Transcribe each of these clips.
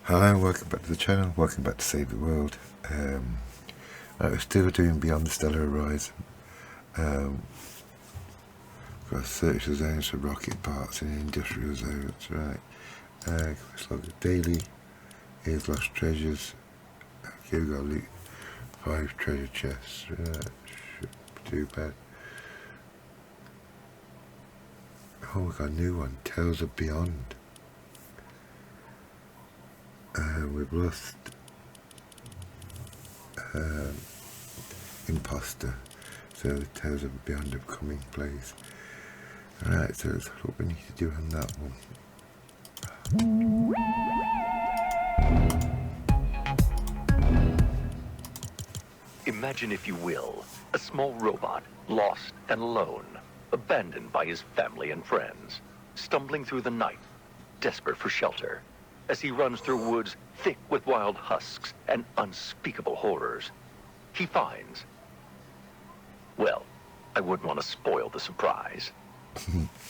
Hello, welcome back to the channel, welcome back to Save the World. We're still doing Beyond the Stellar Horizon. Got to search the zones for rocket parts in industrial zones, right. Quest log daily, here's lost treasures. Okay, we've got to loot 5 treasure chests, right. Shouldn't be too bad. Oh, we've got a new one, Tales of Beyond. We've lost Imposter, so the Tales of Beyond have come in place. Alright, so that's what we need to do on that one. Imagine, if you will, a small robot, lost and alone, abandoned by his family and friends, stumbling through the night, desperate for shelter. As he runs through woods thick with wild husks and unspeakable horrors, he finds... Well, I wouldn't want to spoil the surprise.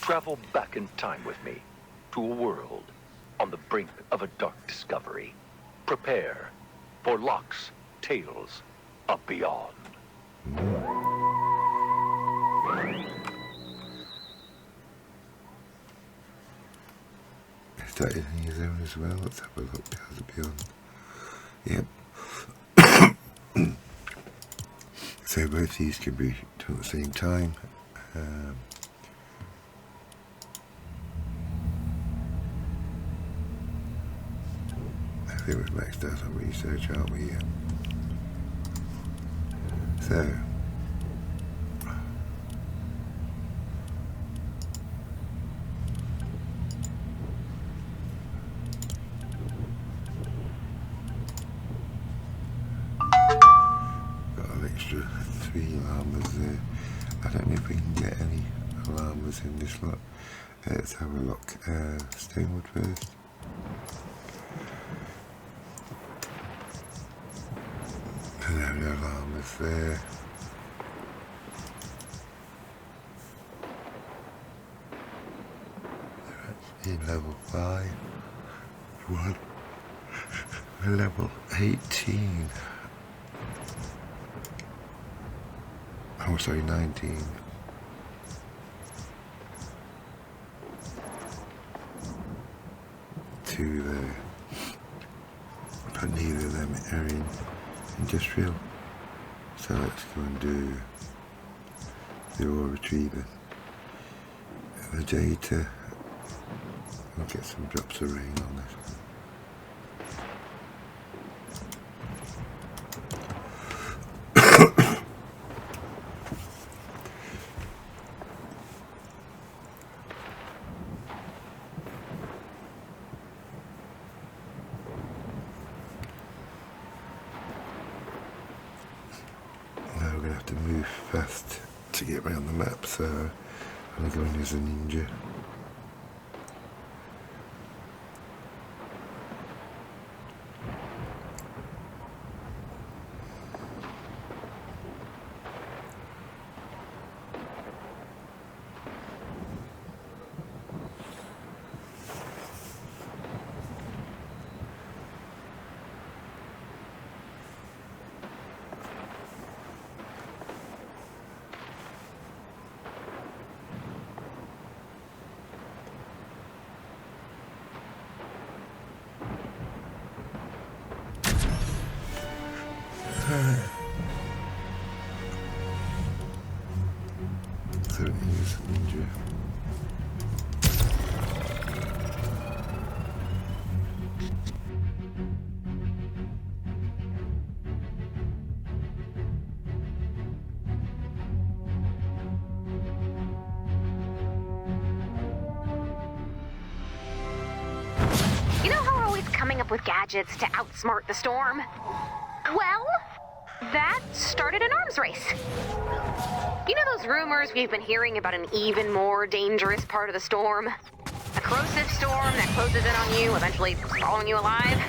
Travel back in time with me to a world on the brink of a dark discovery. Prepare for Locke's Tales of Beyond. Is that in your zone as well? Let's have a look. Tales of Beyond. Yep. So both these can be done at the same time. I think we've maxed out on research, aren't we? Yeah. So got an extra 3 llamas there. I don't know if we can get any llamas in this lot. Let's have a look. Stonewood first. No llamas there. In level 5. 1. Level 18. Oh, sorry, 19. 2 there. But neither of them are in industrial. So let's go and do the ore retriever. The data. We'll get some drops of rain on this one. Now we're going to have to move fast to get around the map, so I'm going to go in as a ninja. So it is ninja. You know how we're always coming up with gadgets to outsmart the storm? Well, that started an arms race. You know those rumors we've been hearing about an even more dangerous part of the storm? A corrosive storm that closes in on you, eventually swallowing you alive?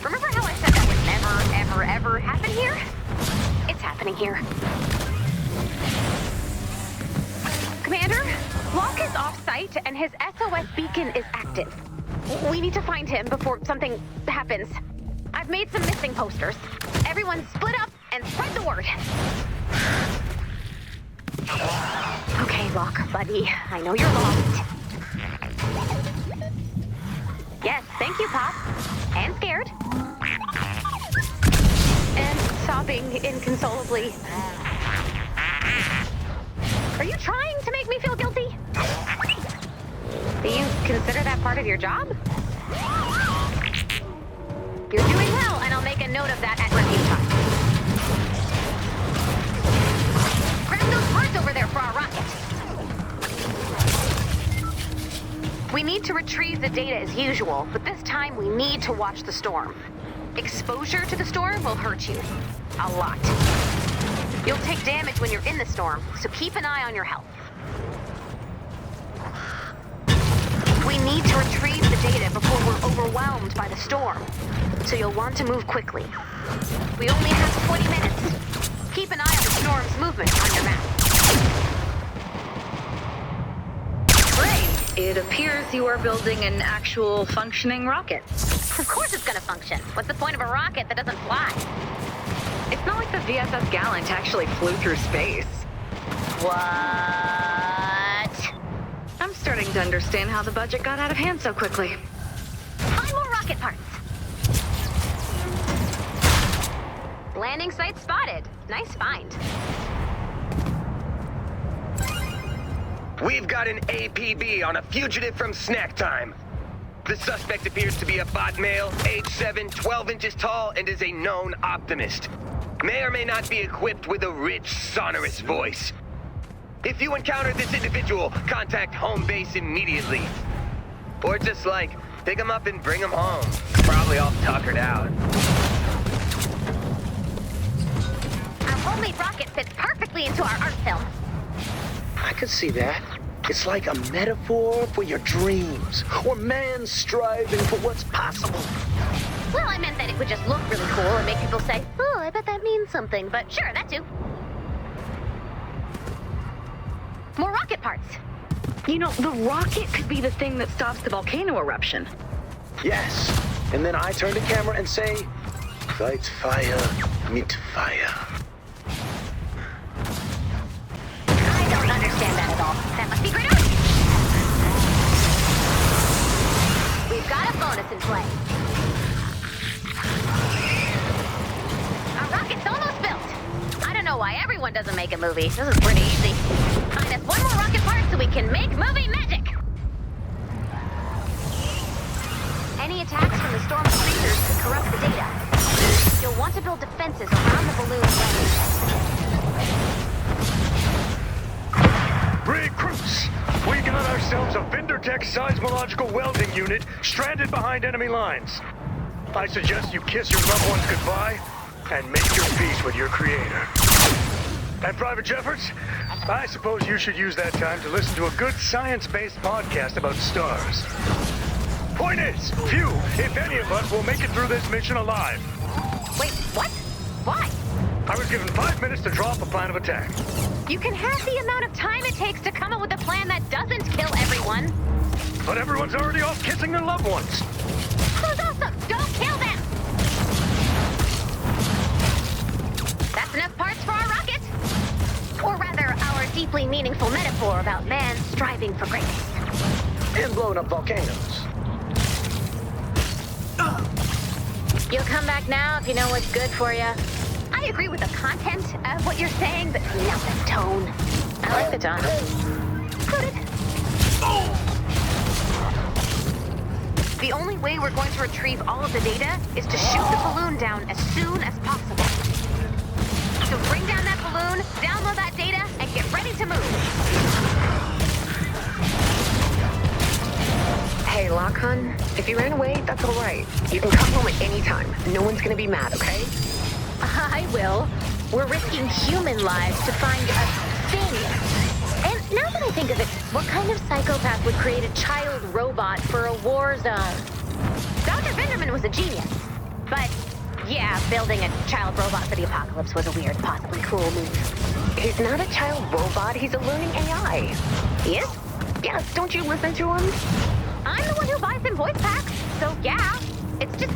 Remember how I said that would never, ever, ever happen here? It's happening here. Commander, Locke is off-site and his SOS beacon is active. We need to find him before something happens. I've made some missing posters. Everyone split up and spread the word. Okay, Locke, buddy. I know you're lost. Yes, thank you, Pop. And scared. And sobbing inconsolably. Are you trying to make me feel guilty? Do you consider that part of your job? You're doing well, and I'll make a note of that at review time. Grab those parts over there for our rocket. We need to retrieve the data as usual, but this time we need to watch the storm. Exposure to the storm will hurt you. A lot. You'll take damage when you're in the storm, so keep an eye on your health. We need to retrieve the data before we're overwhelmed by the storm, so you'll want to move quickly. We only have 20 minutes. Keep an eye on the storm's movement on your map. Great. It appears you are building an actual functioning rocket. Of course it's gonna function. What's the point of a rocket that doesn't fly? It's not like the VSS Gallant actually flew through space. What? I'm starting to understand how the budget got out of hand so quickly. Find more rocket parts. Landing site spotted. Nice find. We've got an APB on a fugitive from snack time. The suspect appears to be a bot male, age 7, 12 inches tall, and is a known optimist. May or may not be equipped with a rich, sonorous voice. If you encounter this individual, contact home base immediately. Or just pick him up and bring him home. Probably all tuckered out. Our homemade rocket fits perfectly into our art film. I could see that. It's like a metaphor for your dreams, or man striving for what's possible. Well, I meant that it would just look really cool and make people say, oh, I bet that means something, but sure, that too. More rocket parts. You know, the rocket could be the thing that stops the volcano eruption. Yes, and then I turn the camera and say, fight fire, meet fire. I don't understand that at all. That must be great art. We've got a bonus in play. Our rocket's almost built. I don't know why everyone doesn't make a movie. This is pretty easy. Find us one more rocket part so we can make movie magic. Any attacks from the storm's creatures could corrupt the data. You'll want to build defenses around the balloon's landing site. Recruits! We got ourselves a Vindertech seismological welding unit stranded behind enemy lines. I suggest you kiss your loved ones goodbye and make your peace with your creator. And Private Jeffords, I suppose you should use that time to listen to a good science-based podcast about stars. Point is, few, if any of us, will make it through this mission alive. Wait, what? Why? I was given 5 minutes to draw up a plan of attack. You can have the amount of time it takes to come up with a plan that doesn't kill everyone. But everyone's already off kissing their loved ones. Who's awesome? Don't kill them! That's enough parts for our rocket? Or rather, our deeply meaningful metaphor about man striving for greatness. And blowing up volcanoes. You'll come back now if you know what's good for you. I agree with the content of what you're saying, but not the tone. I like the tone. Included. The only way we're going to retrieve all of the data is to shoot the balloon down as soon as possible. So bring down that balloon, download that data, and get ready to move. Hey, Lockhun, if you ran away, that's all right. You can come home at any time. No one's gonna be mad, okay? I will. We're risking human lives to find a thing. And now that I think of it, what kind of psychopath would create a child robot for a war zone? Dr. Vinderman was a genius. But, yeah, building a child robot for the apocalypse was a weird, possibly cool move. He's not a child robot, he's a learning AI. He is? Yes, don't you listen to him? I'm the one who buys in voice packs, so yeah. It's just,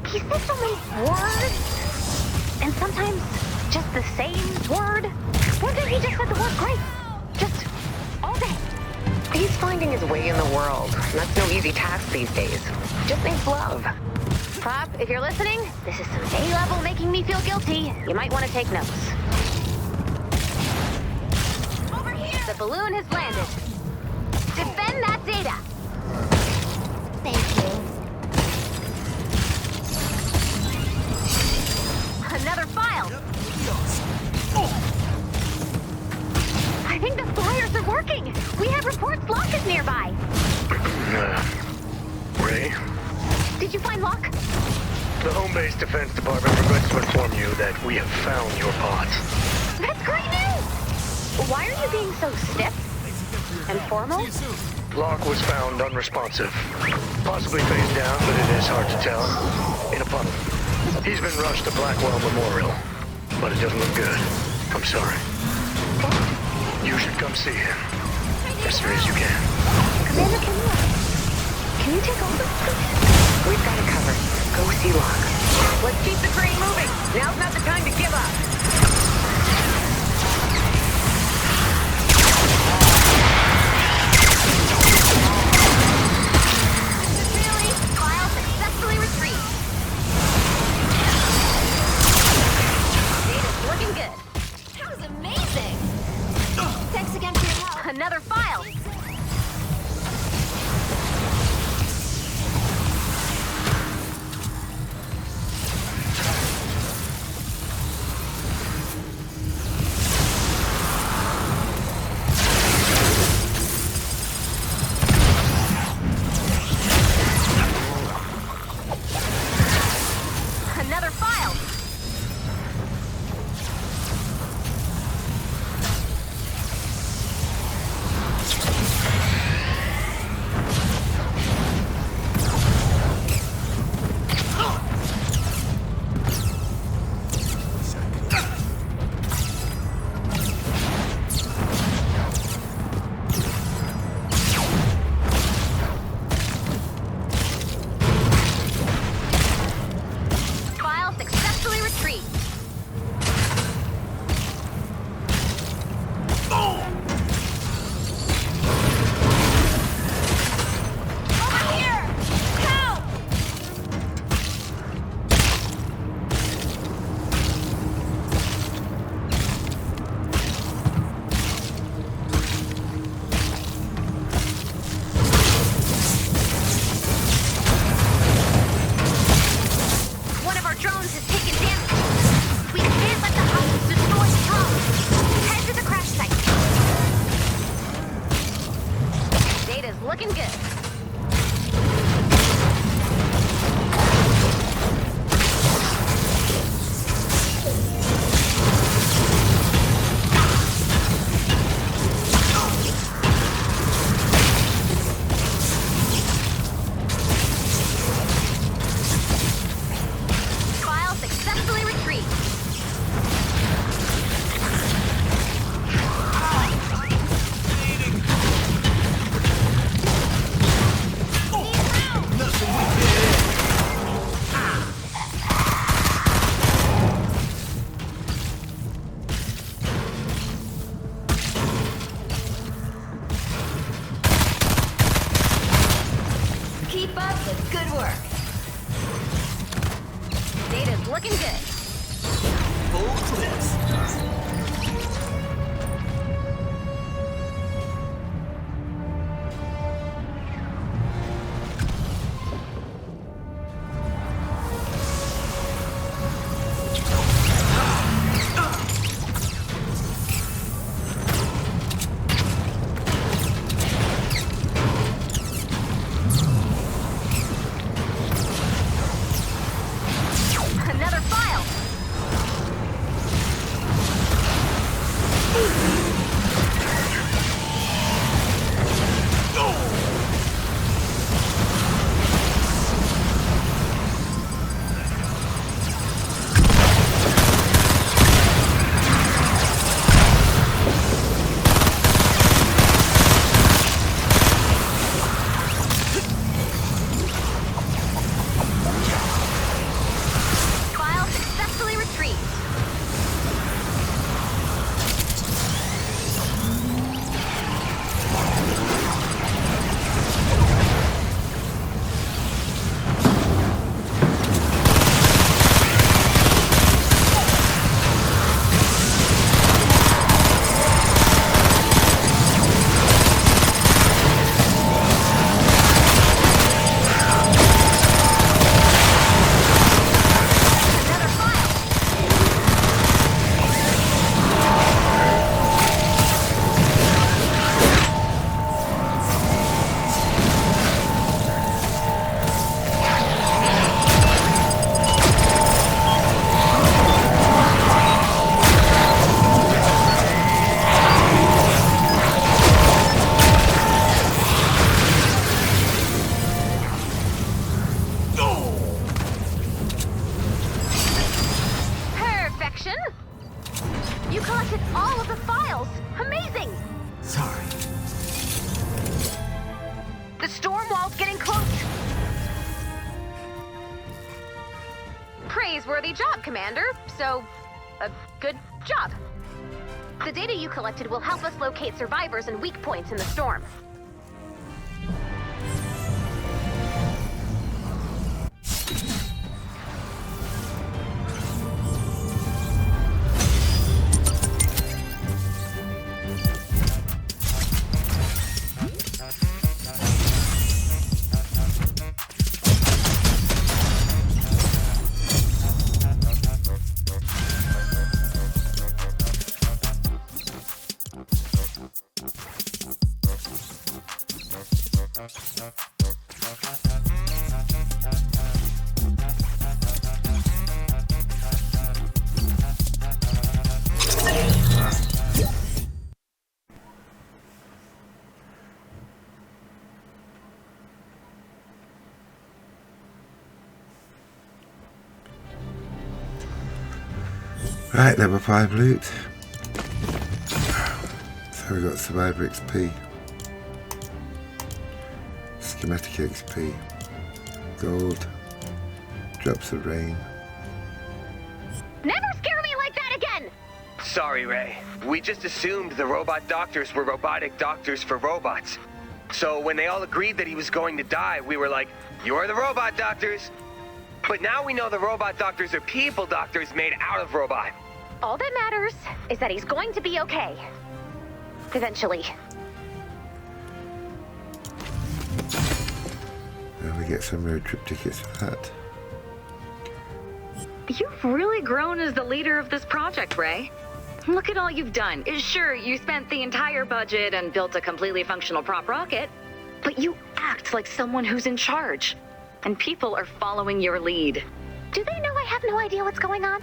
he says so many words, and sometimes just the same word. One day he just said the word great, just all day. He's finding his way in the world. That's no easy task these days. Just needs love. Pop, if you're listening, this is some A-level making me feel guilty. You might want to take notes. Over here! The balloon has landed. Defend that data! Thank you. Another file! I think the flyers are working! We have reports Locke is nearby! Ray? Did you find Locke? The Home Base Defense Department regrets to inform you that we have found your pods. That's great news! Why are you being so stiff and formal? Locke was found unresponsive. Possibly face down, but it is hard to tell. In a puddle. He's been rushed to Blackwell Memorial, but it doesn't look good. I'm sorry. You should come see him. As soon as you can. Commander, can you take over? We've got it covered. Go see Locke. Let's keep the train moving. Now's not the time to give up. Really? File successfully retrieved. Data's looking good. That was amazing! Thanks again for your help. Another file! Another file! File successfully retrieved. Over here! Help! One of our drones has taken damage. We can't let the hostiles destroy the drone. Head to the crash site. Data's looking good. File successfully retrieved. Keep up the good work. Data's looking good. Full clips. Another file. extracted all of the files. Amazing! Sorry. The storm wall's getting close. Praiseworthy job, Commander. So, a good job. The data you collected will help us locate survivors and weak points in the storm. Right, level 5 loot. So we got Survivor XP, Schematic XP, Gold, Drops of Rain. Never scare me like that again! Sorry, Ray. We just assumed the robot doctors were robotic doctors for robots. So when they all agreed that he was going to die, we were like, you're the robot doctors. But now we know the robot doctors are people doctors made out of robot. All that matters is that he's going to be okay. Eventually. And we get some road trip tickets for that. You've really grown as the leader of this project, Ray. Look at all you've done. Sure, you spent the entire budget and built a completely functional prop rocket, but you act like someone who's in charge. And people are following your lead. Do they know I have no idea what's going on?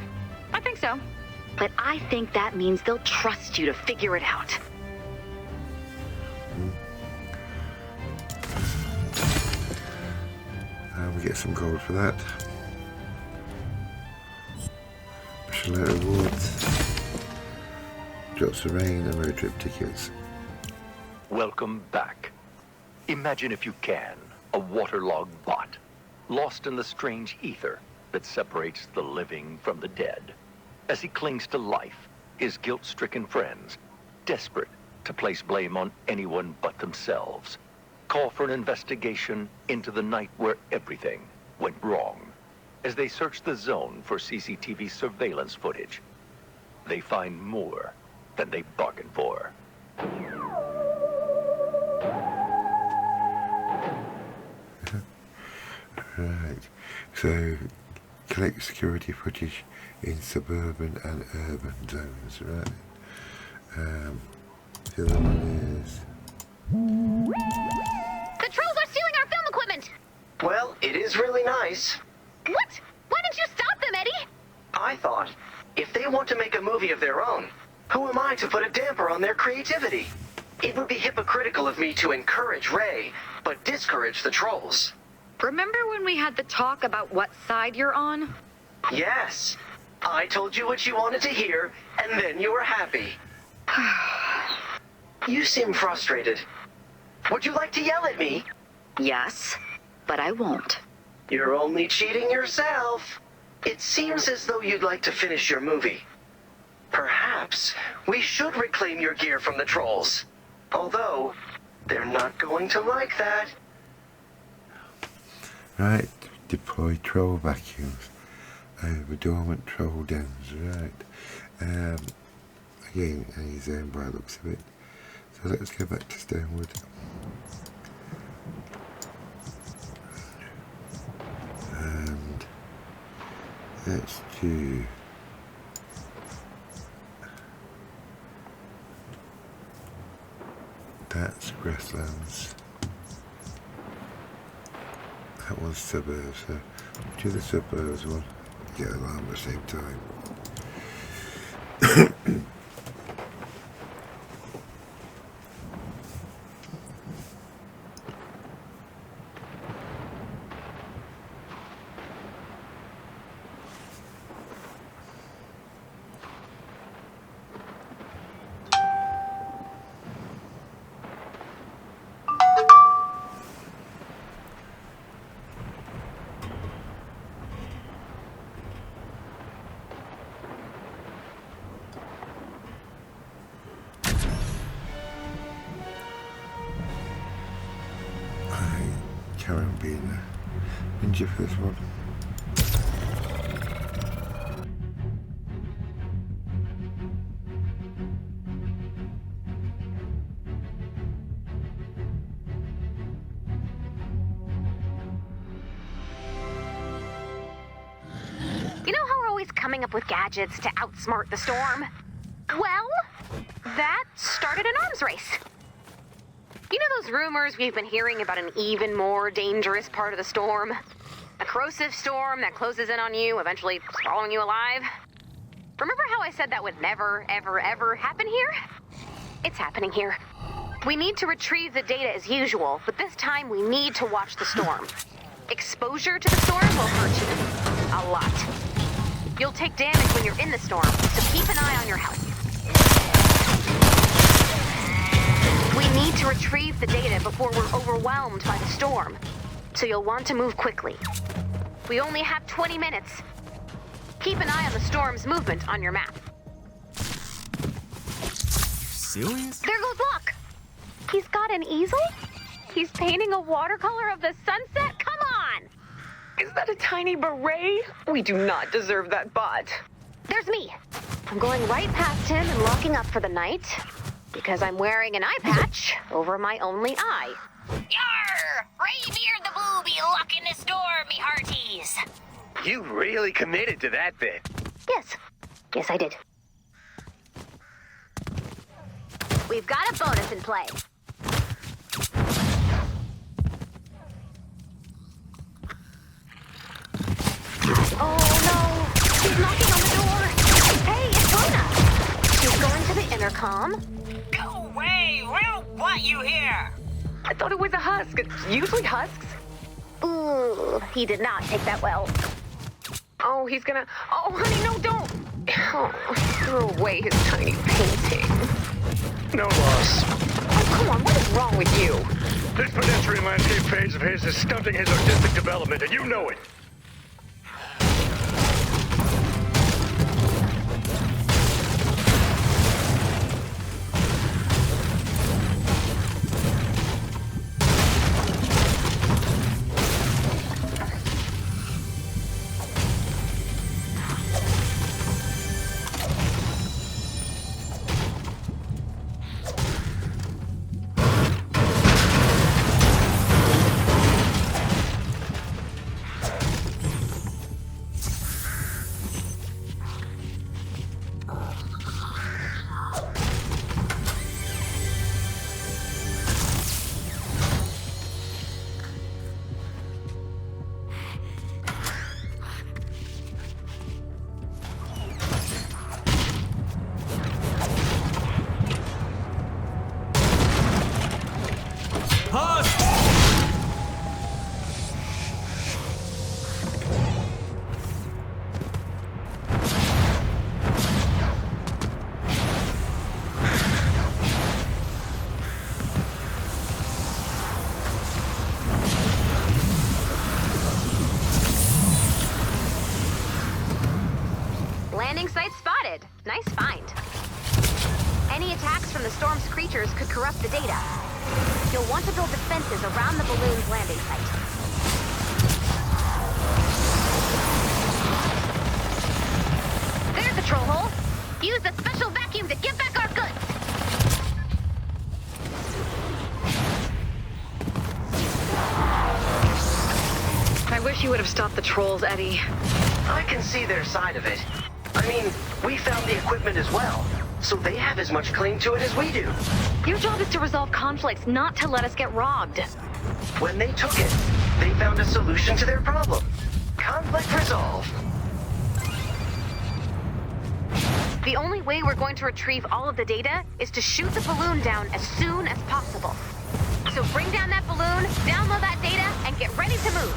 I think so. But I think that means they'll trust you to figure it out. And we get some gold for that. Mission letter awards. Drops of Rain and road trip tickets. Welcome back. Imagine, if you can, a waterlogged bot, lost in the strange ether that separates the living from the dead. As he clings to life, his guilt-stricken friends, desperate to place blame on anyone but themselves, call for an investigation into the night where everything went wrong. As they search the zone for CCTV surveillance footage, they find more than they bargained for. Right, so collect security footage in suburban and urban zones, right? The other one is... The trolls are stealing our film equipment! Well, it is really nice. What? Why didn't you stop them, Eddie? I thought, if they want to make a movie of their own, who am I to put a damper on their creativity? It would be hypocritical of me to encourage Ray, but discourage the trolls. Remember when we had the talk about what side you're on? Yes. I told you what you wanted to hear, and then you were happy. You seem frustrated. Would you like to yell at me? Yes, but I won't. You're only cheating yourself. It seems as though you'd like to finish your movie. Perhaps we should reclaim your gear from the trolls. Although, they're not going to like that. Right, deploy troll vacuums over dormant troll dens, right. Again, any zone by the looks of it. So let's go back to Stonewood. And let's do that's grasslands. That one's suburbs, so we'll do the suburbs one. Get a Llama at the same time. carry on being a ninja for this one. You know how we're always coming up with gadgets to outsmart the storm? Well, that started an arms race. You know those rumors we've been hearing about an even more dangerous part of the storm? A corrosive storm that closes in on you, eventually swallowing you alive? Remember how I said that would never, ever, ever happen here? It's happening here. We need to retrieve the data as usual, but this time we need to watch the storm. Exposure to the storm will hurt you. A lot. You'll take damage when you're in the storm, so keep an eye on your health. We need to retrieve the data before we're overwhelmed by the storm, so you'll want to move quickly. We only have 20 minutes. Keep an eye on the storm's movement on your map. Serious? There goes Locke! He's got an easel? He's painting a watercolor of the sunset? Come on! Is that a tiny beret? We do not deserve that bot. There's me. I'm going right past him and locking up for the night because I'm wearing an eye patch over my only eye. Yarr! Raybeard the booby locking this door, me hearties. You really committed to that bit. Yes. Yes, I did. We've got a bonus in play. Oh, no. She's knocking on the door. Hey, it's Luna. She's going to the intercom. Go away! We don't want you here! I thought it was a husk. It's usually husks. Ooh, he did not take that well. Oh, he's gonna... Oh, honey, no, don't! Oh, throw away his tiny painting. No loss. Oh, come on, what is wrong with you? This pedestrian landscape phase of his is stunting his artistic development, and you know it. Landing site spotted. Nice find. Any attacks from the storm's creatures could corrupt the data. You'll want to build defenses around the balloon's landing site. There's the troll hole. Use the special vacuum to get back our goods. I wish you would have stopped the trolls, Eddie. I can see their side of it. I mean, we found the equipment as well, so they have as much claim to it as we do. Your job is to resolve conflicts, not to let us get robbed. When they took it, they found a solution to their problem. Conflict resolved. The only way we're going to retrieve all of the data is to shoot the balloon down as soon as possible. So bring down that balloon, download that data, and get ready to move.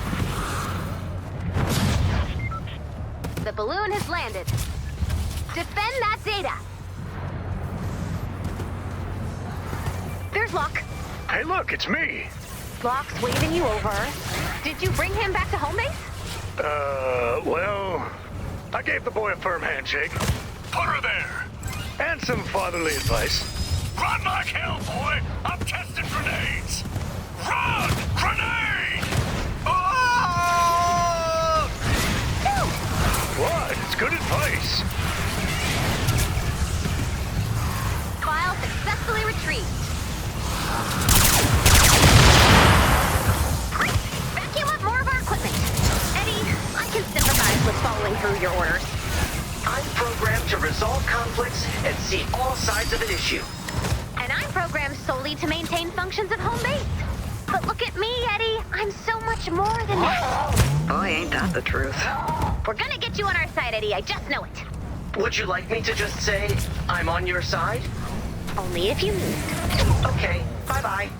The balloon has landed. Defend that data. There's Locke. Hey, look, it's me. Locke's waving you over. Did you bring him back to home base? Well, I gave the boy a firm handshake. Put her there. And some fatherly advice. Run like hell, boy! I'm testing grenades! Run! Grenade! What? It's good advice. File successfully retrieved. Great! Vacuum up more of our equipment. Eddie, I can sympathize with following through your orders. I'm programmed to resolve conflicts and see all sides of an issue. And I'm programmed solely to maintain functions at home base. But look at me, Eddie. I'm so much more than that. Boy, ain't that the truth. We're gonna get you on our side, Eddie. I just know it. Would you like me to just say, I'm on your side? Only if you need. Okay, bye-bye.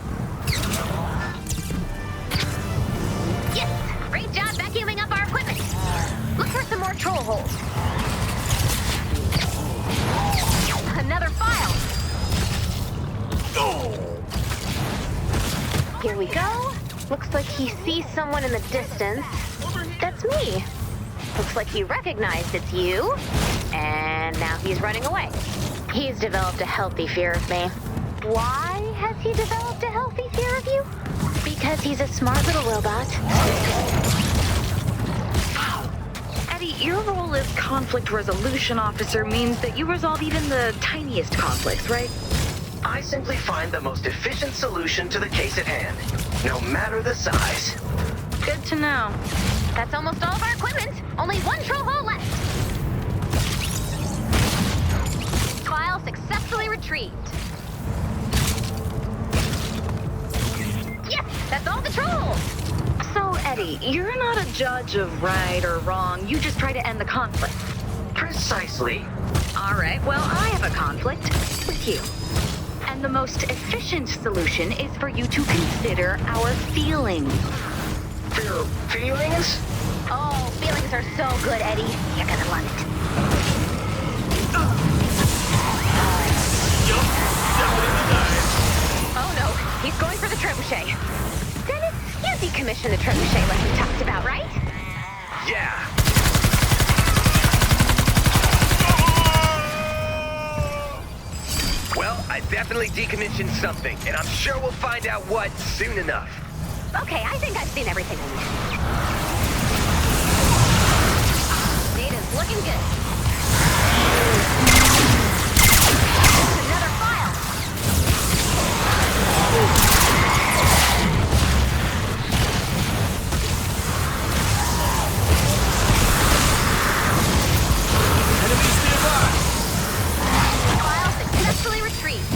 Yes! Great job vacuuming up our equipment. Look for some more troll holes. Another file. Here we go. Looks like he sees someone in the distance. That's me. Looks like he recognized it's you. And now he's running away. He's developed a healthy fear of me. Why has he developed a healthy fear of you? Because he's a smart little robot. Eddie, your role as conflict resolution officer means that you resolve even the tiniest conflicts, right? I simply find the most efficient solution to the case at hand, no matter the size. Good to know. That's almost all of our equipment. Only one troll hole left. File successfully retrieved. Yes, that's all the trolls. So, Eddie, you're not a judge of right or wrong. You just try to end the conflict. Precisely. All right, well, I have a conflict with you. And the most efficient solution is for you to consider our feelings. Feelings? Oh, feelings are so good, Eddie. You're gonna love it. Oh no, he's going for the trebuchet. Dennis, you decommissioned the trebuchet like we talked about, right? Yeah. Well, I definitely decommissioned something, and I'm sure we'll find out what soon enough. Okay, I think I've seen everything I need. Data's looking good. Another file. Enemies nearby. File successfully retrieved.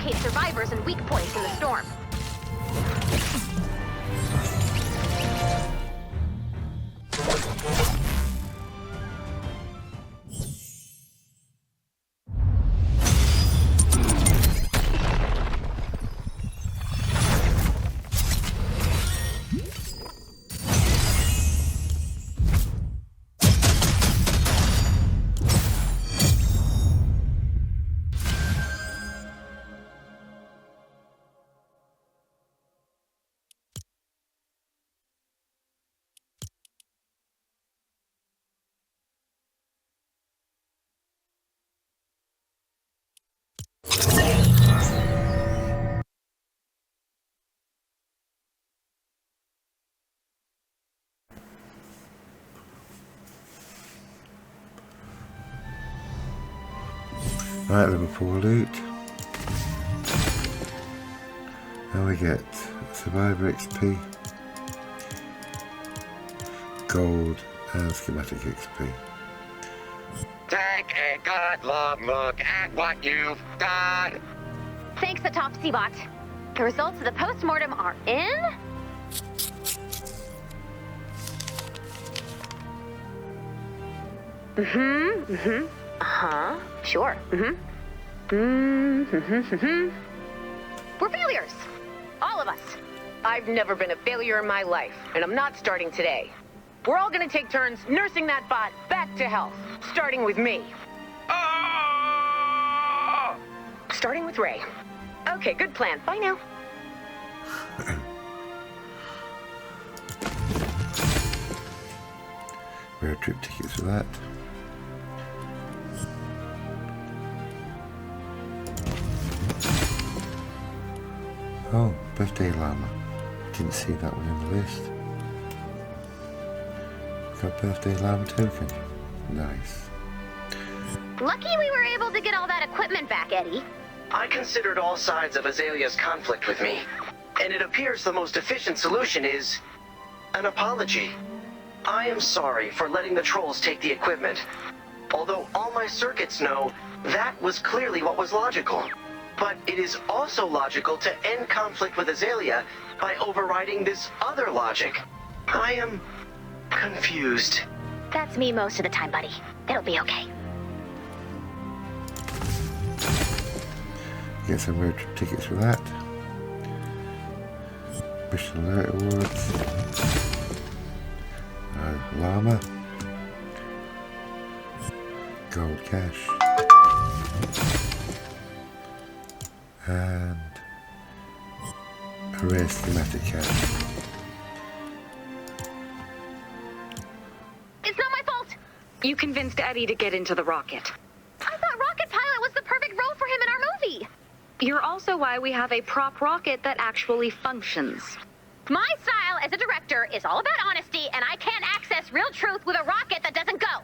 locate survivors and weak points in the storm. Right, level 4 loot. Now we get Survivor XP, Gold, and Schematic XP. Take a good long look at what you've done. Thanks, the top Seabot. The results of the post-mortem are in. Sure. We're failures. All of us. I've never been a failure in my life, and I'm not starting today. We're all gonna take turns nursing that bot back to health, starting with me. Oh! Starting with Ray. Okay, good plan. Bye now. Rare trip tickets for that. Oh, birthday Llama. Didn't see that one in the list. Got birthday Llama token. Nice. Lucky we were able to get all that equipment back, Eddie. I considered all sides of Azalea's conflict with me, and it appears the most efficient solution is an apology. I am sorry for letting the trolls take the equipment, although all my circuits know that was clearly what was logical. But it is also logical to end conflict with Azalea by overriding this other logic. I am confused. That's me most of the time, buddy. It'll be okay. Get some road trip tickets for that. Mission Alert Awards. Llama. Gold Cash. And a rare schematic cash. It's not my fault! You convinced Eddie to get into the rocket. I thought Rocket Pilot was the perfect role for him in our movie! You're also why we have a prop rocket that actually functions. My style as a director is all about honesty, and I can't access real truth with a rocket that doesn't go.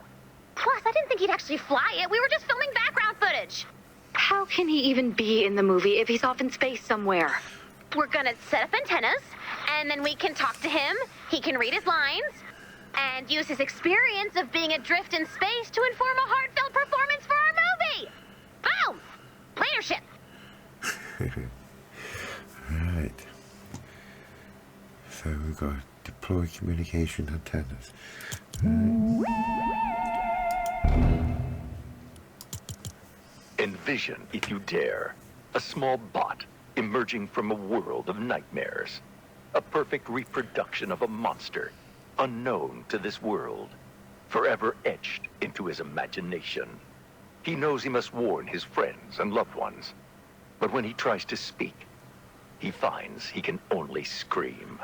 Plus, I didn't think he'd actually fly it. We were just filming background footage. How can he even be in the movie if he's off in space somewhere? We're gonna set up antennas, and then we can talk to him, he can read his lines, and use his experience of being adrift in space to inform a heartfelt performance for our movie! Boom! Leadership! Right. So we've got to deploy communication antennas. Envision, if you dare, a small bot emerging from a world of nightmares. A perfect reproduction of a monster, unknown to this world, forever etched into his imagination. He knows he must warn his friends and loved ones, but when he tries to speak, he finds he can only scream.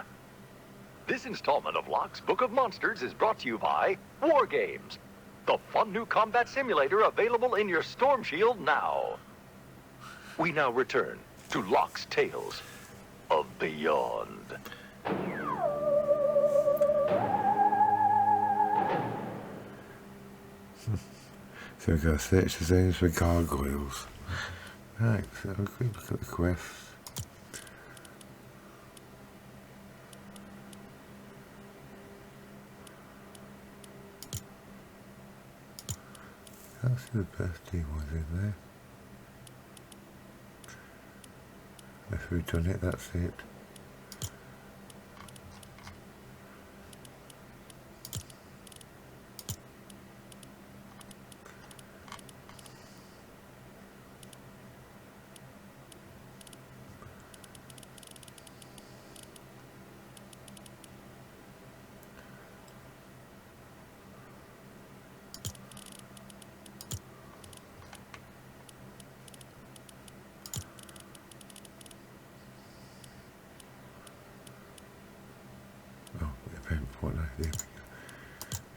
This installment of Locke's Book of Monsters is brought to you by War Games, the fun new combat simulator available in your Storm Shield now. We now return to Locke's Tales of Beyond. So we've got to search the zones for gargoyles. Right, so we'll quick look at the quests. Can't see the birthday ones in there. If we've done it, that's it.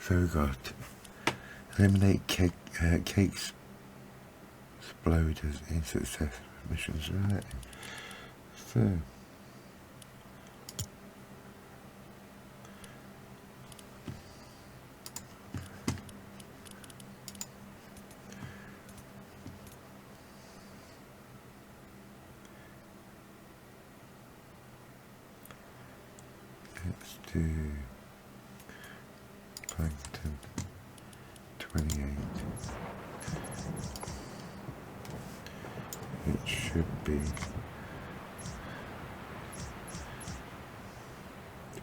So we've got eliminate cakes exploders in success missions, right? So let's do Plankton 28. It should be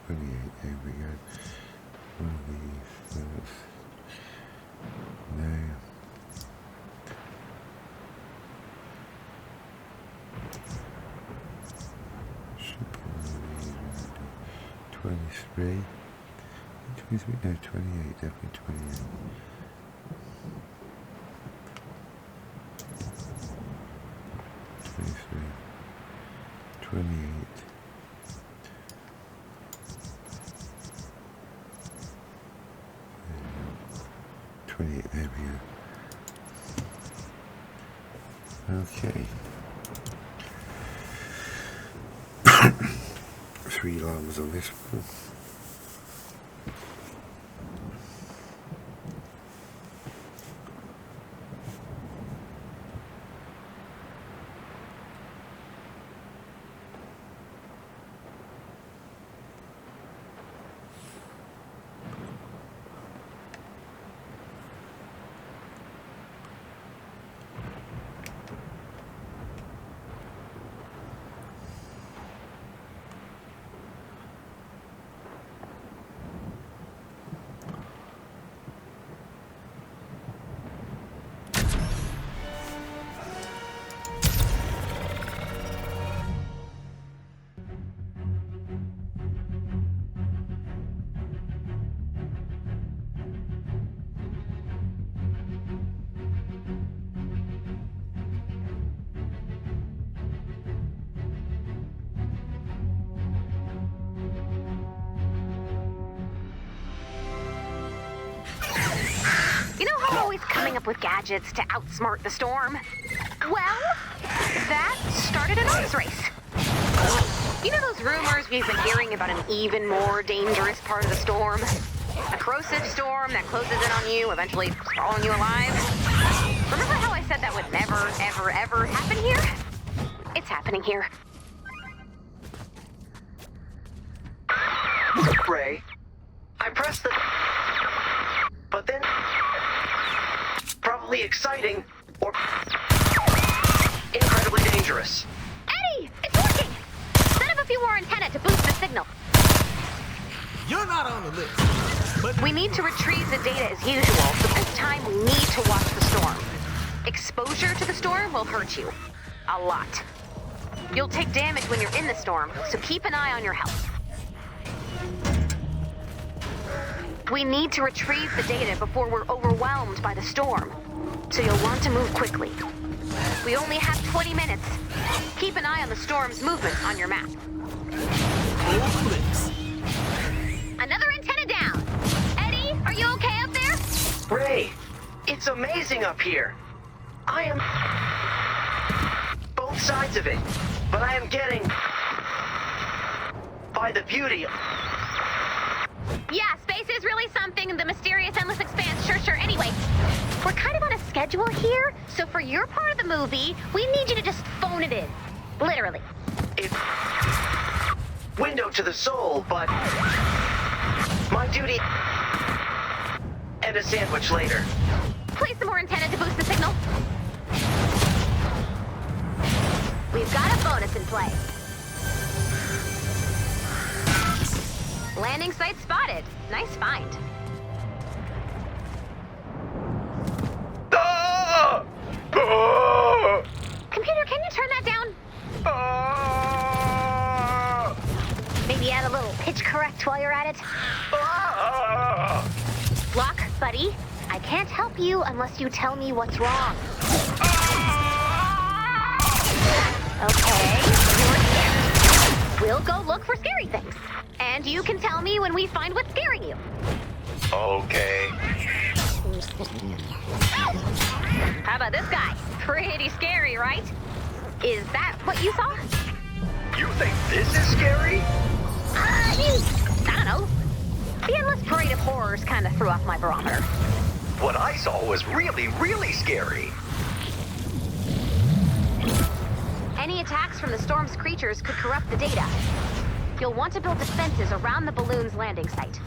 28. There we go. One of these. No. Should be one of these. 23. 23, no, 28, definitely 28. There we go. Okay. 3 llamas on this one. Coming up with gadgets to outsmart the storm. Well, that started an arms race. You know those rumors we've been hearing about an even more dangerous part of the storm? A corrosive storm that closes in on you, eventually swallowing you alive? Remember how I said that would never, ever, ever happen here? It's happening here. Ray, I pressed the... But then... Probably exciting, or... incredibly dangerous. Eddie! It's working! Set up a few more antennae to boost the signal. You're not on the list, but... We need to retrieve the data as usual, but this time we need to watch the storm. Exposure to the storm will hurt you. A lot. You'll take damage when you're in the storm, so keep an eye on your health. We need to retrieve the data before we're overwhelmed by the storm, so you'll want to move quickly. We only have 20 minutes. Keep an eye on the storm's movement on your map. Another antenna down. Eddie, are you okay up there? Ray, it's amazing up here. I am... both sides of it, but I am getting... by the beauty... Yeah, space is really something. The mysterious endless expanse, sure. Anyway, we're kind of on a schedule here, so for your part of the movie, we need you to just phone it in. Literally. It's... window to the soul, but... my duty... and a sandwich later. Place some more antenna to boost the signal. We've got a bonus in play. Landing site spotted. Nice find. Ah! Ah! Computer, can you turn that down? Ah! Maybe add a little pitch correct while you're at it? Ah! Lock, buddy. I can't help you unless you tell me what's wrong. Okay, you're scared. We'll go look for scary things. And you can tell me when we find what's scaring you. Okay. How about this guy? Pretty scary, right? Is that what you saw? You think this is scary? I don't know. The endless parade of horrors kind of threw off my barometer. What I saw was really, really scary. Any attacks from the storm's creatures could corrupt the data. You'll want to build defenses around the balloon's landing site.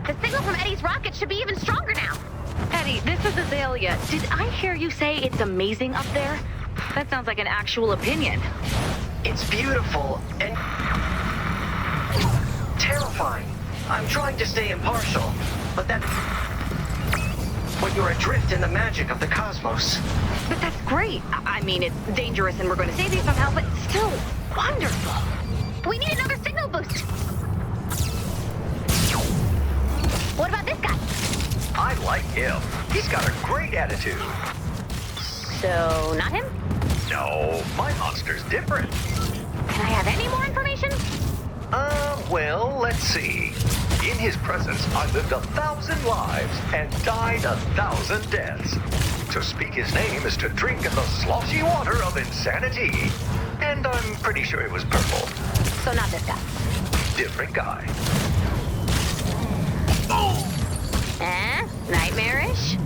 The signal from Eddie's rocket should be even stronger now. Eddie, this is Azalea. Did I hear you say it's amazing up there? That sounds like an actual opinion. It's beautiful and terrifying. I'm trying to stay impartial, but that... when you're adrift in the magic of the cosmos. But that's great. I mean, it's dangerous and we're going to save you somehow, but still wonderful. We need another signal boost. What about this guy? I like him. He's got a great attitude. So, not him? No, my monster's different. Can I have any more information? Well, let's see. In his presence, I lived 1,000 lives and died 1,000 deaths. To speak his name is to drink in the sloshy water of insanity. And I'm pretty sure it was purple. So not this guy. Different guy. Nightmarish?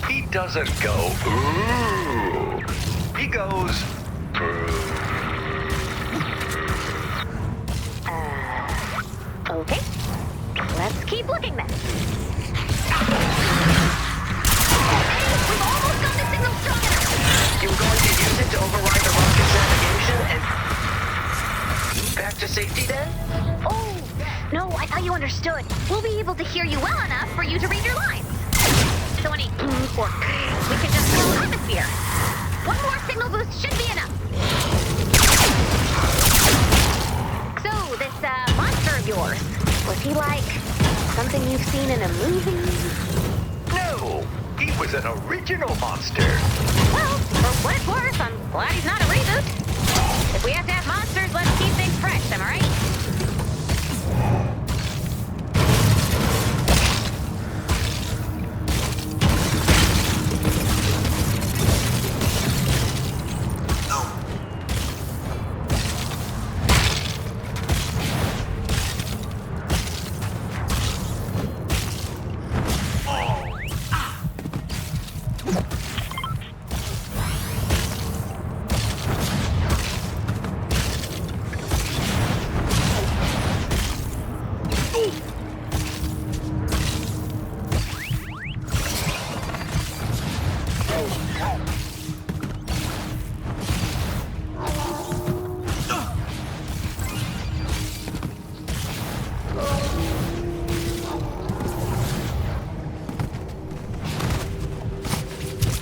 He doesn't go, ooh. He goes, Okay. Let's keep looking then. Hey, we've almost got the signal strong enough. You're going to use it to override the rocket's navigation and... back to safety then? Oh, no, I thought you understood. We'll be able to hear you well enough for you to read your lines. So any or we can just fill atmosphere. One more signal boost should be enough. So, this monster of yours, was he like something you've seen in a movie? no, he was an original monster. Well, for what it's worth, I'm glad he's not a reboot. If we have to have monsters, let's keep things fresh, am I right?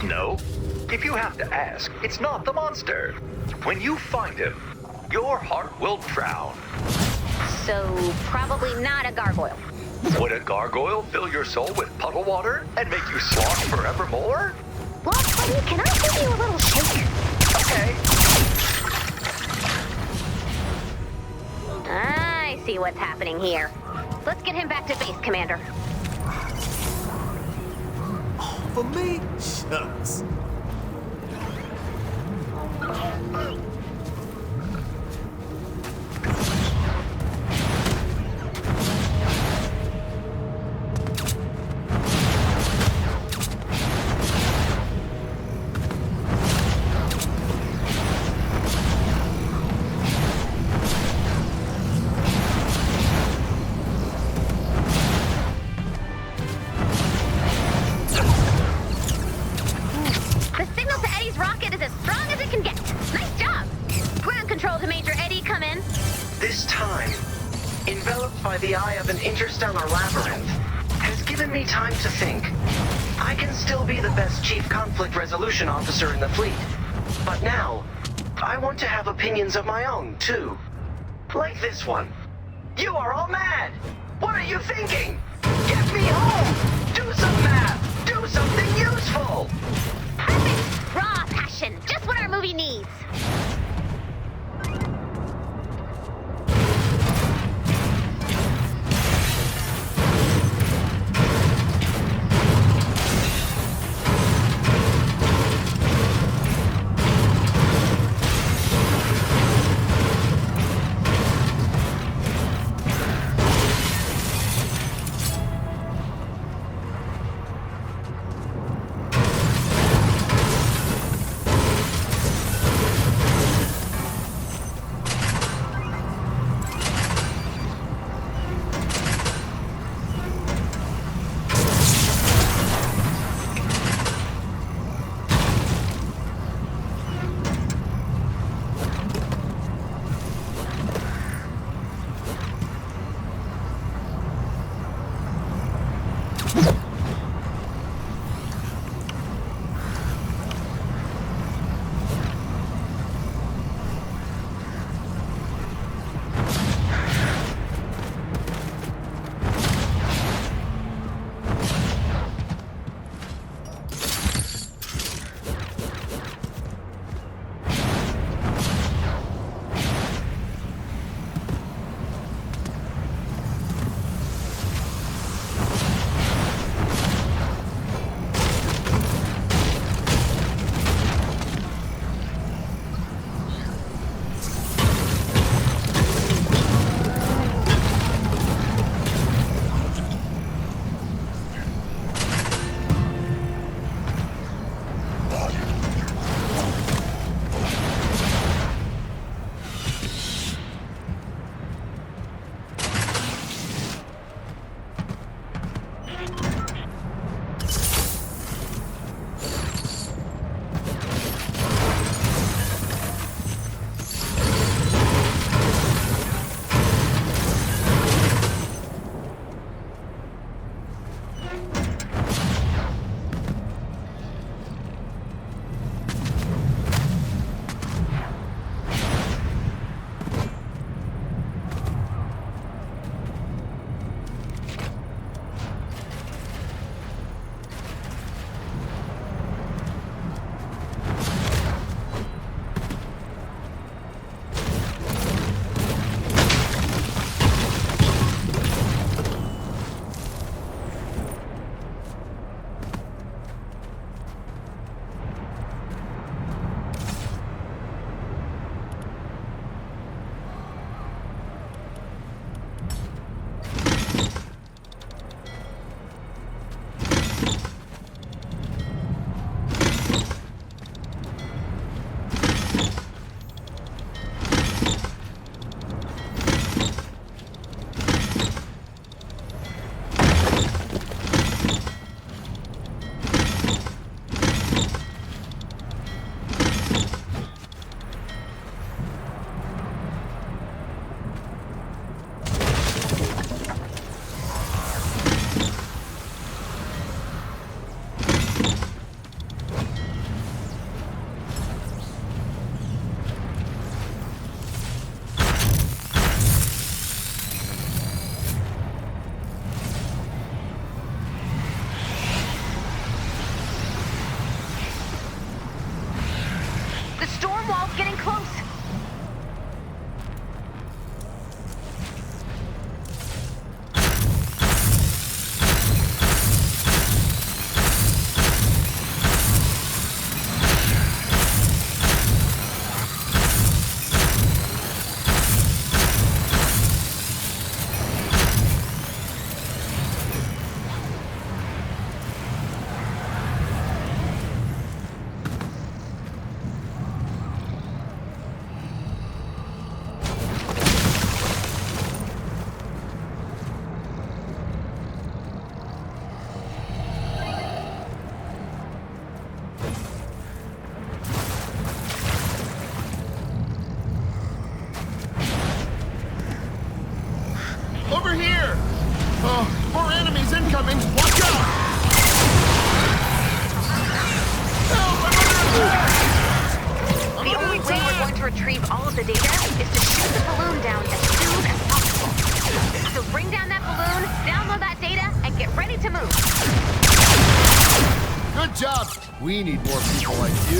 No, if you have to ask, it's not the monster. When you find him, your heart will drown. So, probably not a gargoyle. Would a gargoyle fill your soul with puddle water and make you sloth forevermore? Well, buddy, can I give you a little shake? Okay. I see what's happening here. Let's get him back to base, Commander. For me? Shucks. by the eye of an interstellar labyrinth has given me time to think. I can still be the best chief conflict resolution officer in the fleet, but now, I want to have opinions of my own, too. Like this one. You are all mad! What are you thinking? Get me home! Do some math! Do something useful! Perfect! Raw passion! Just what our movie needs! Good job. We need more people like you.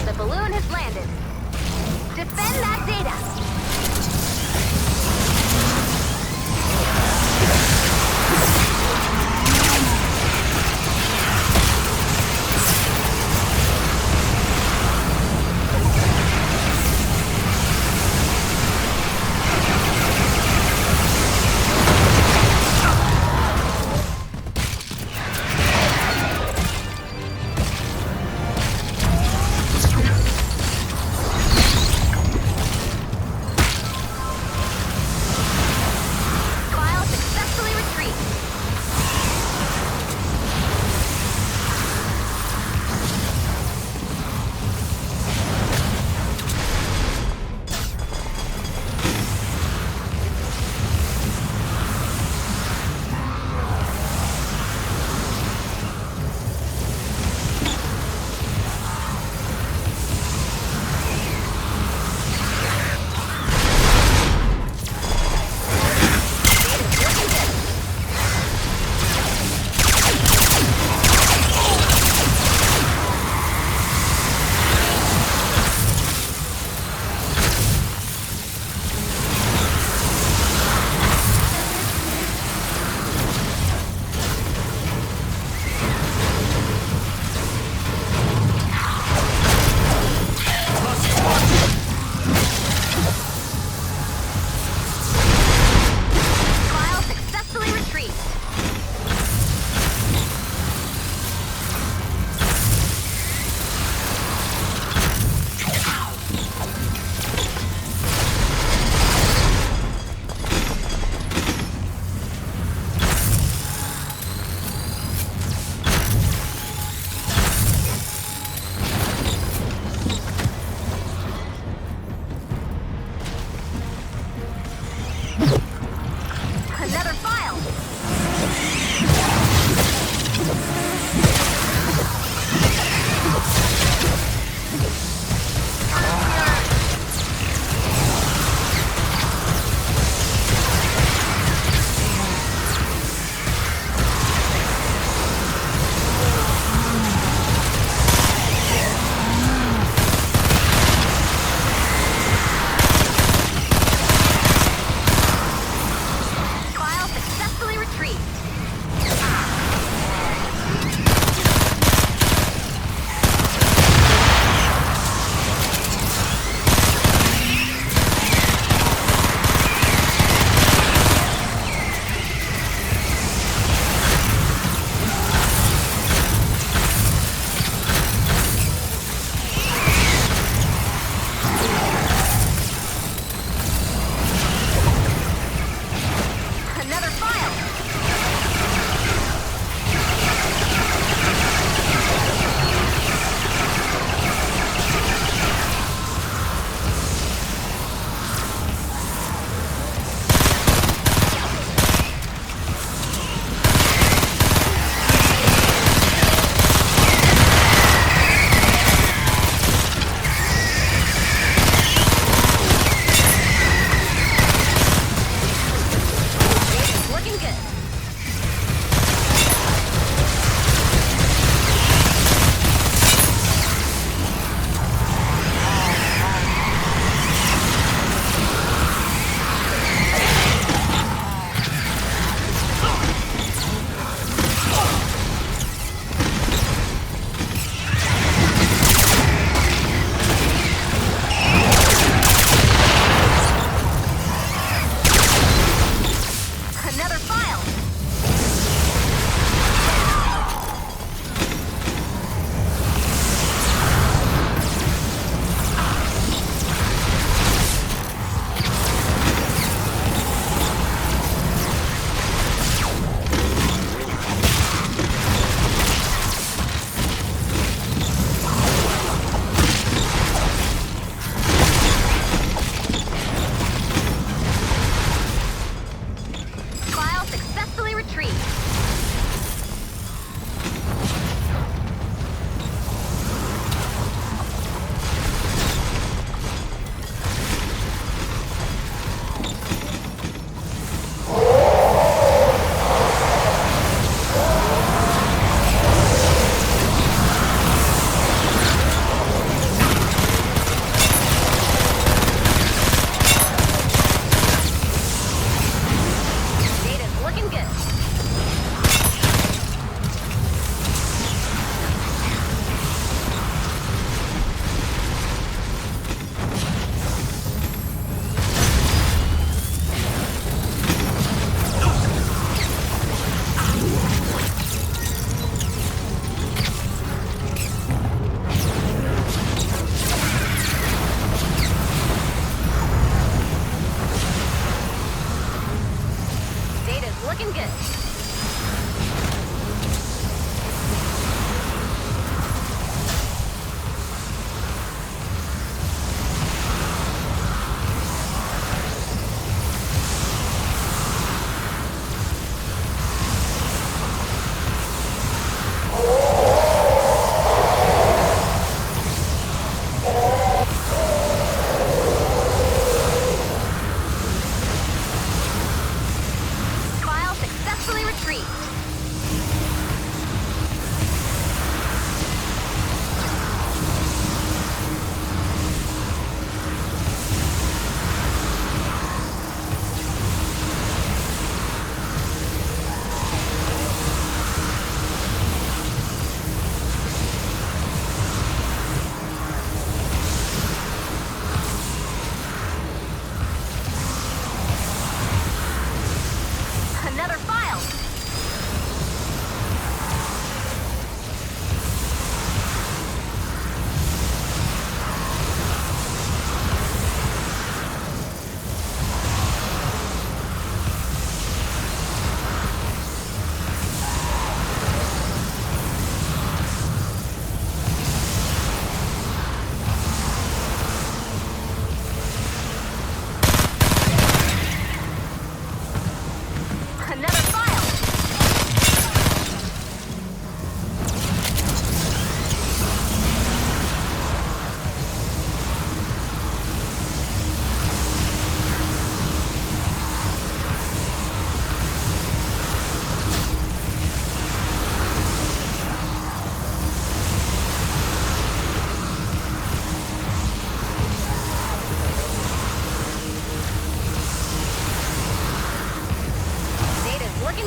The balloon has landed. Defend that data.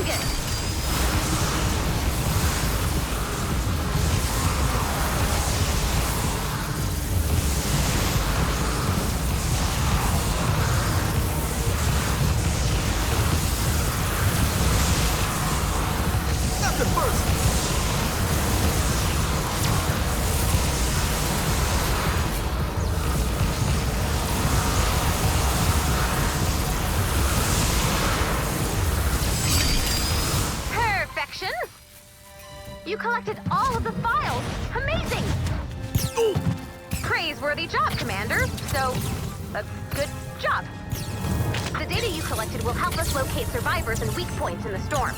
looking good. Nothing first. Perfection. You collected all of the files. Amazing. Praiseworthy job, Commander. So, a good job. The data you collected will help us locate survivors and weak points in the storm.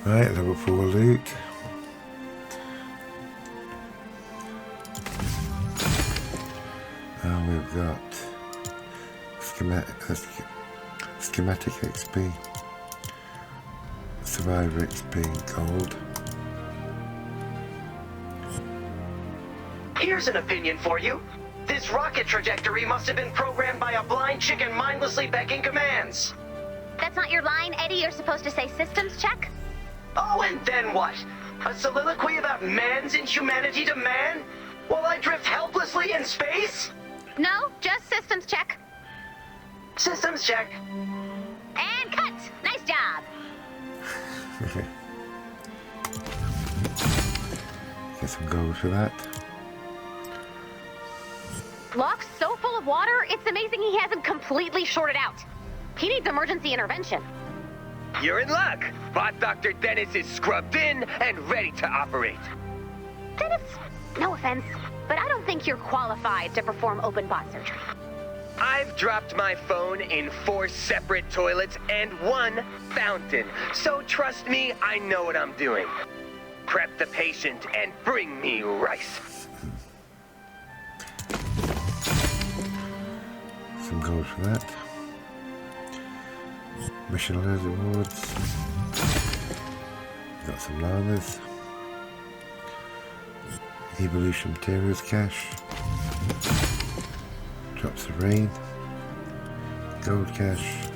Right, level 4 loot. And we've got schematic XP, survivor XP, gold. Here's an opinion for you. This rocket trajectory must have been programmed by a blind chicken mindlessly becking commands. That's not your line, Eddie. You're supposed to say systems check. Oh, and then what? A soliloquy about man's inhumanity to man? While I drift helplessly in space? No, just systems check. Systems check. And cut. Nice job. Get some gold for that. Locke's so full of water, it's amazing he hasn't completely shorted out. He needs emergency intervention. You're in luck. Bot Dr. Dennis is scrubbed in and ready to operate. Dennis, no offense, but I don't think you're qualified to perform open bot surgery. I've dropped my phone in 4 separate toilets and 1 fountain. So trust me, I know what I'm doing. Prep the patient and bring me rice. Some gold for that. Mission alert rewards. Got some llamas. Evolution materials cache. Drops of rain. Gold cache.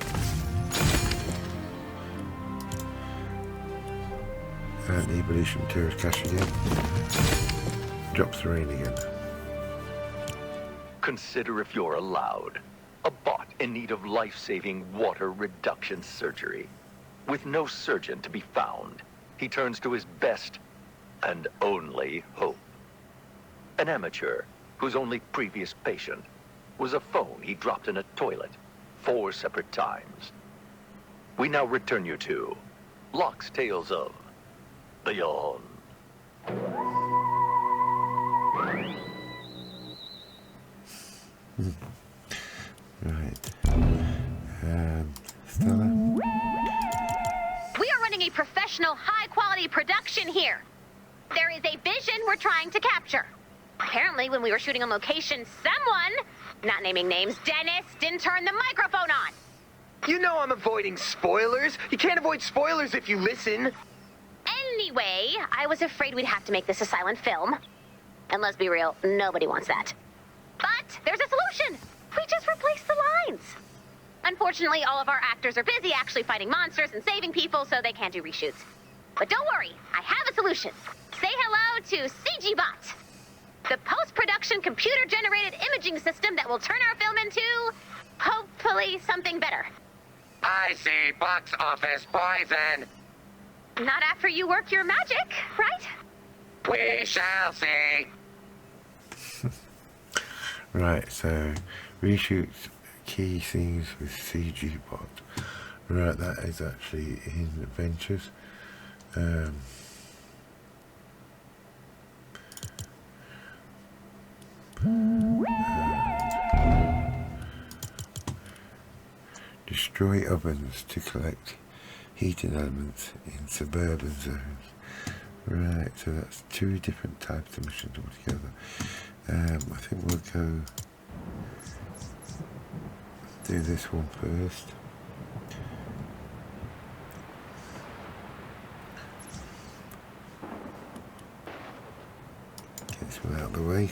And evolution materials cache again. Drops of rain again. Consider if you're allowed. A bot in need of life-saving water reduction surgery. With no surgeon to be found, he turns to his best and only hope. An amateur whose only previous patient was a phone he dropped in a toilet 4 separate times. We now return you to Locke's Tales of Beyond. Right. Stella? We are running a professional, high-quality production here. There is a vision we're trying to capture. Apparently, when we were shooting on location, someone, not naming names, Dennis, didn't turn the microphone on. You know I'm avoiding spoilers. You can't avoid spoilers if you listen. Anyway, I was afraid we'd have to make this a silent film. And let's be real, nobody wants that. But there's a solution. We just replace the lines. Unfortunately, all of our actors are busy actually fighting monsters and saving people, so they can't do reshoots. But don't worry, I have a solution. Say hello to CGBot, the post-production computer-generated imaging system that will turn our film into, hopefully, something better. I see box office poison. Not after you work your magic, right? We shall see. Right, so reshoot key scenes with CG bot. Right, that is actually in Adventures. Destroy ovens to collect heating elements in suburban zones. Right, so that's two different types of missions altogether. I think we'll go do this one first. Get this one out of the way.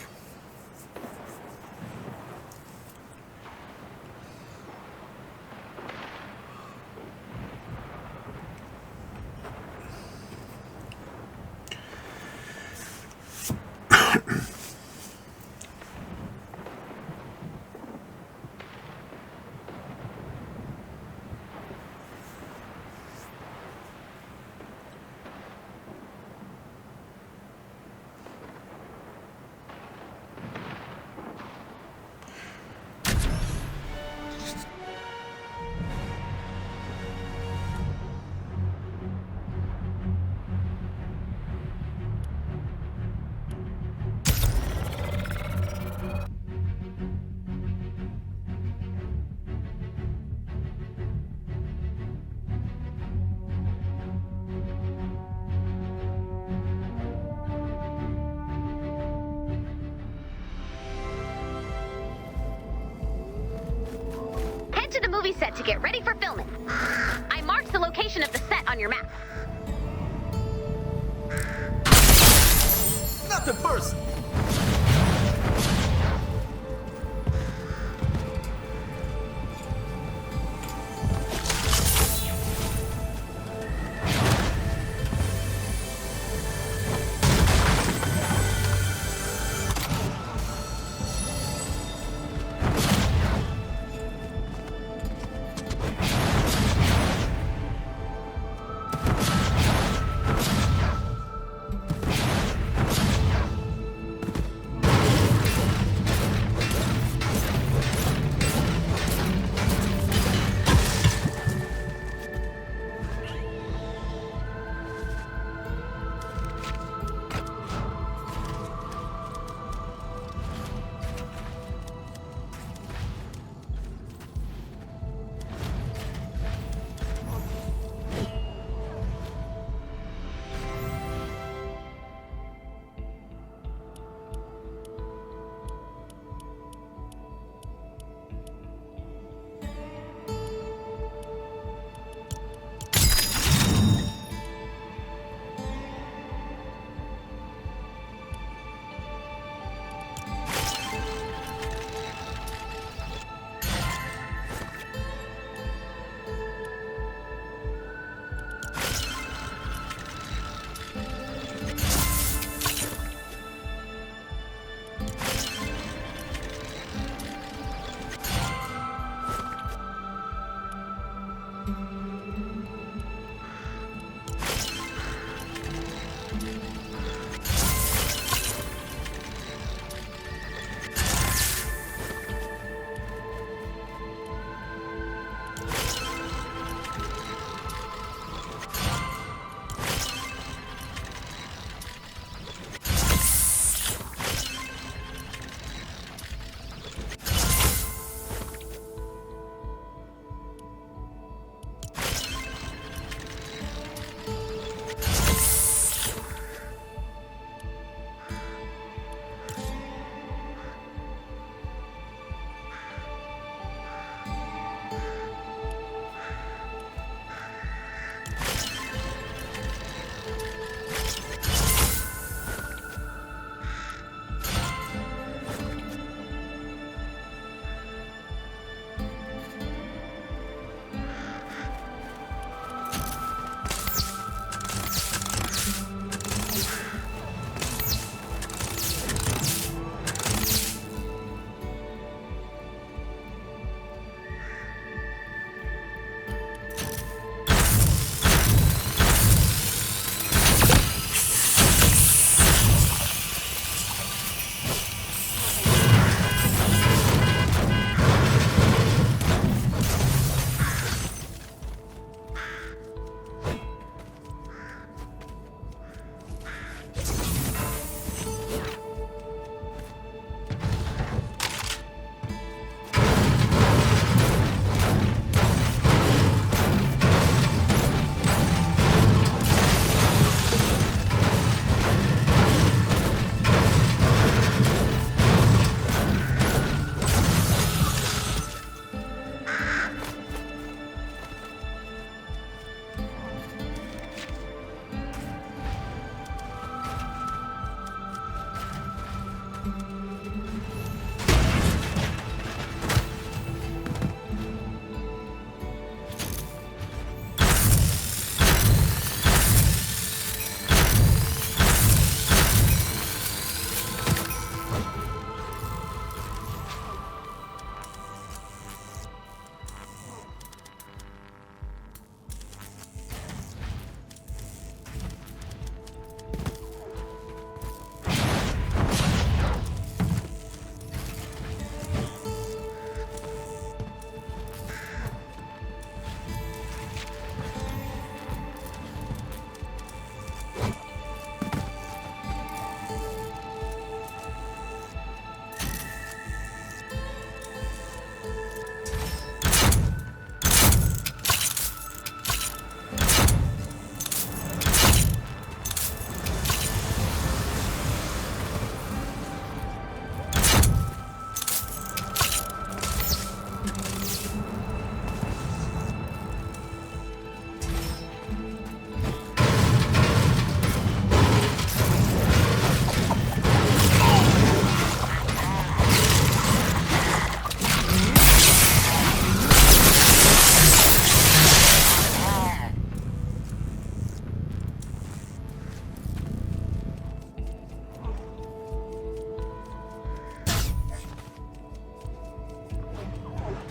Head to the movie set to get ready for filming. I marked the location of the set on your map. Nothing personal.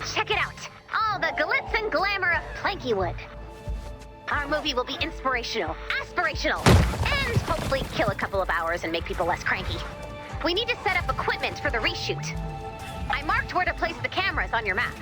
Check it out. All the glitz and glamour of Plankywood. Our movie will be inspirational, aspirational, and hopefully kill a couple of hours and make people less cranky. We need to set up equipment for the reshoot. I marked where to place the cameras on your map.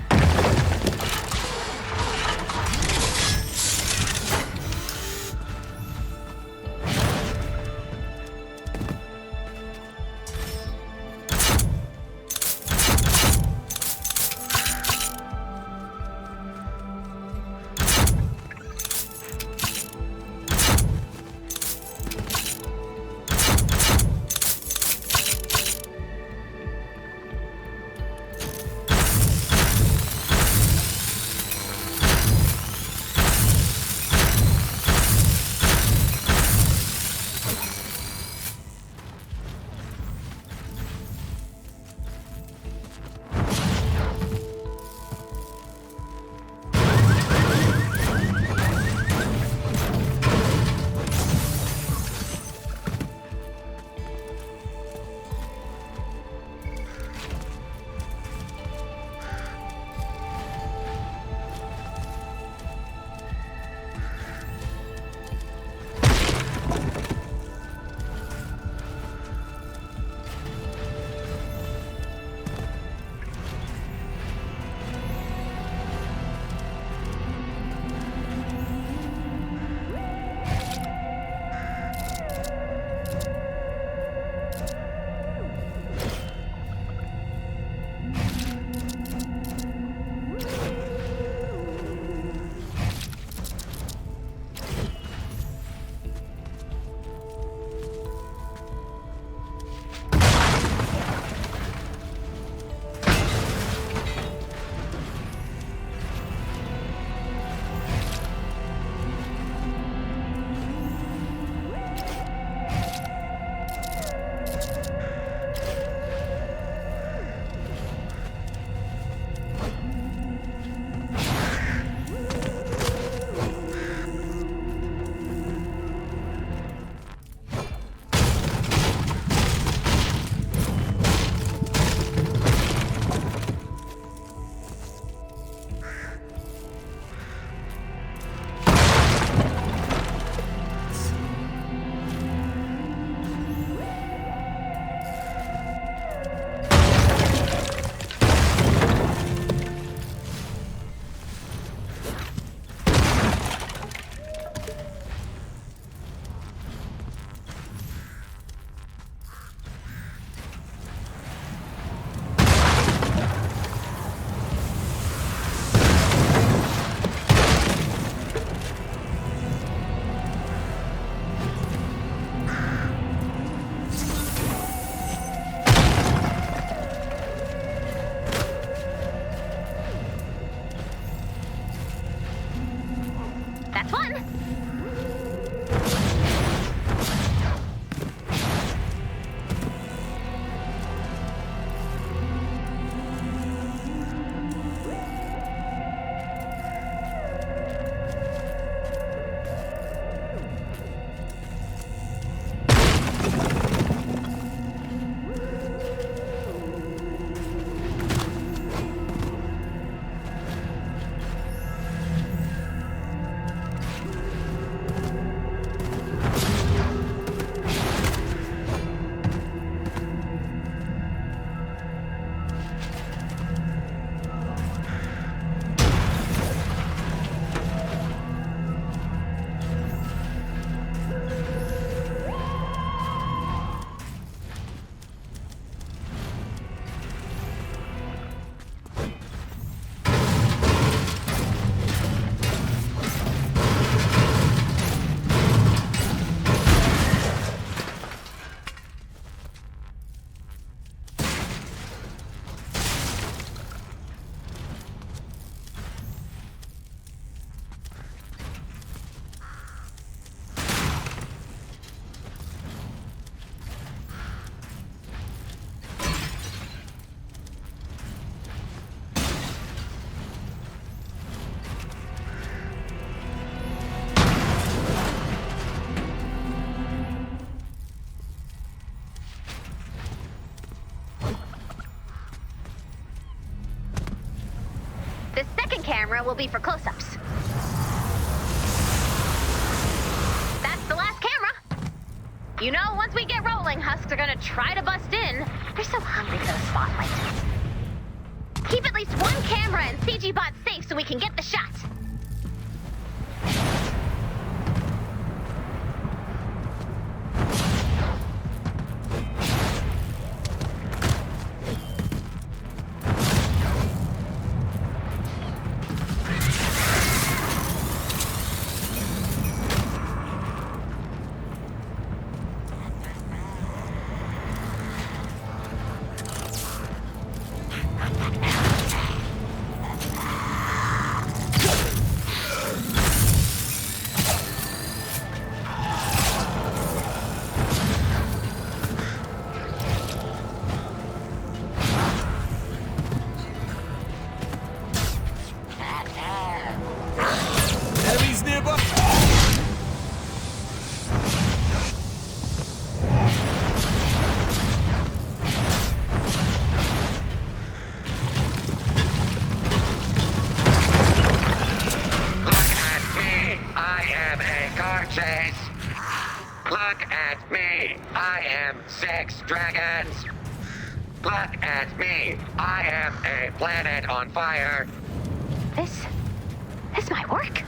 camera will be for close-ups. That's the last camera. You know, once we get rolling, Husks are gonna try to bust in. They're so hungry for the spotlight. Keep at least one camera and CG bot safe so we can get the shot. Enemies nearby. I am a car chase. Look at me. I am 6 dragons. Look at me. I am a planet on fire. This might work.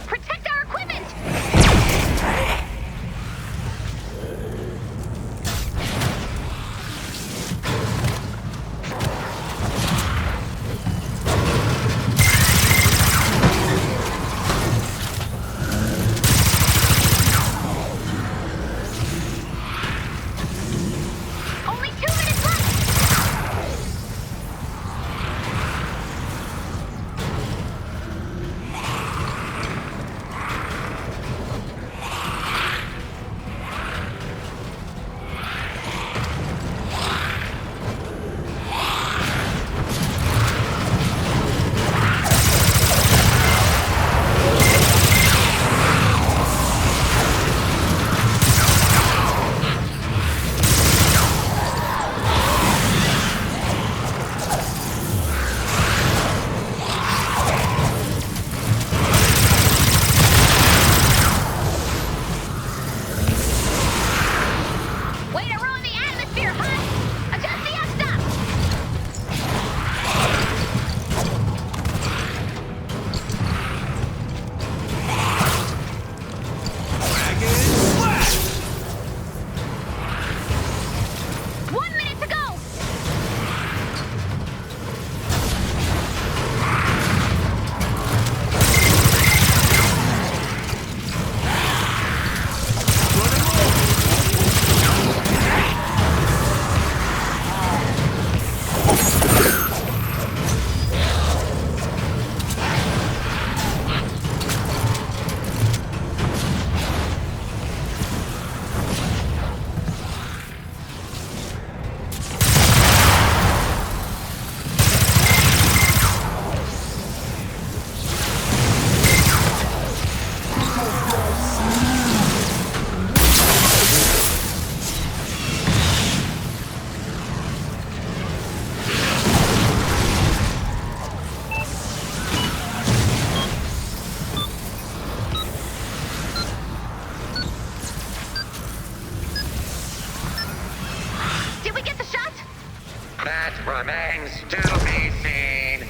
Protect our equipment! Only 2 minutes left! Way to ruin the atmosphere, huh? Adjust the F-stop! Dragon Slash! 1 minute to go! Did we get the shot? That remains to be seen.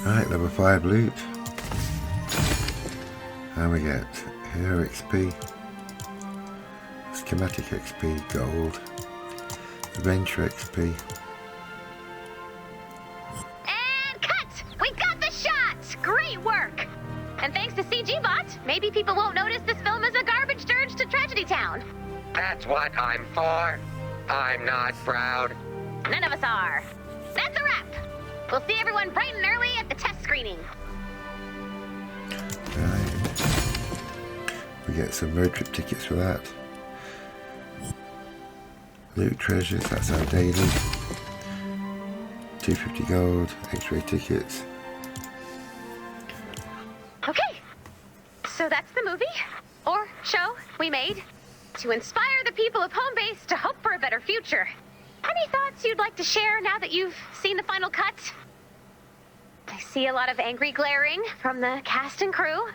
Right, level 5 loot. And we get Hair XP, Schematic XP, Gold, Adventure XP. And cut! We got the shot! Great work! And thanks to CGBot, maybe people won't notice this film is a garbage dirge to Tragedy Town. That's what I'm for. I'm not proud. None of us are. That's a wrap! We'll see everyone bright and early at the test screening. Right. We get some road trip tickets for that. Loot treasures, that's our daily. 250 gold, X-ray tickets. Okay, so that's the movie, or show, we made to inspire the people of Home Base to hope for a better future. Any thoughts you'd like to share now that you've seen the final cut? I see a lot of angry glaring from the cast and crew.